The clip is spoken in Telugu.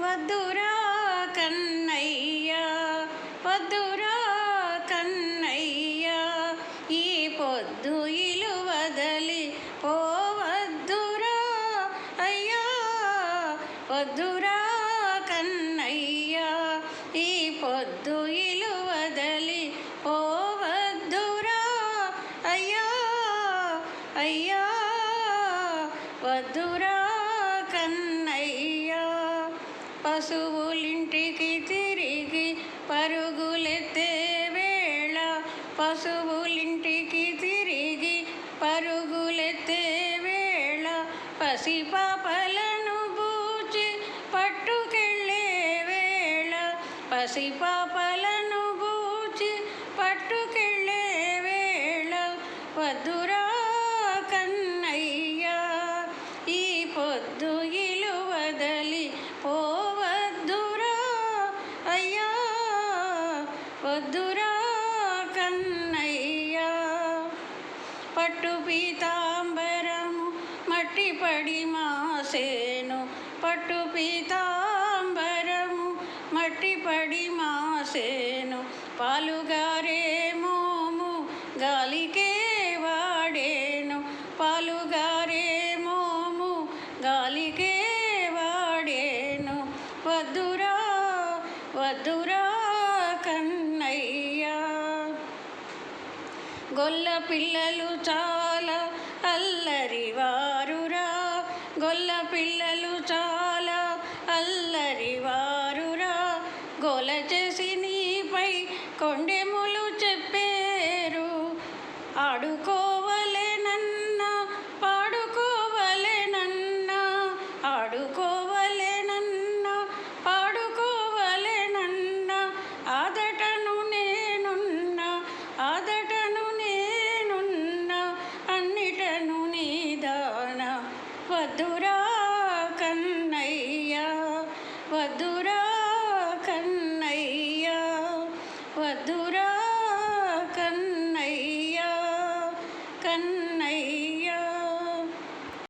వద్దురా కన్నయ్య వద్దురా కన్నయ్య ఈ పొద్దు ఇలు వదలి పోవద్దురా అయ్యా వద్దురా కన్నయ్య ఈ పొద్దు ఇలు వదలి పోవద్దురా అయ్యా అయ్యా వద్దురా కన్నయ్య పశువులింటికి తిరిగి పరుగులెత్తే వేళ పశువులింటికి తిరిగి పరుగులెత్తే వేళ పసిపాపలను బూచి పట్టుకెళ్ళే వేళ పసిపాపలను బూచి పట్టుకెళ్ళే వేళ వద్దురా కన్నయ్య ఈ పొద్దు ఇలు వదలి పోవద్దురా అయ్యా వద్దురా కన్నయ్య పట్టు పీతాంబరము మట్టి పడి మాసేను పట్టు పీతాంబరము మట్టి పడి మాసేను పాలుగారే మోము గాలికే వాడేను పాలుగారే మోము గాలికే వాడేను వద్దురా వద్దురా కన్నయ్య గొల్ల పిల్లలు చాలా అల్లరివారురా గొల్ల పిల్లలు చాలా అల్లరివారురా గోల చేసి నీపై కొండెములు చెప్పేరు ఆడుకోవలెనన్నా పాడుకోవలెనన్నా ఆడుకోవలెనన్నా పాడుకోవలెనన్నా ఆదటను నేనున్నా ఆదటను నేనున్నా అన్నిటను నీదాన వద్దురా కన్నయ్య వద్దురా కన్నయ్య వద్దురా కన్నయ్య కన్నయ్య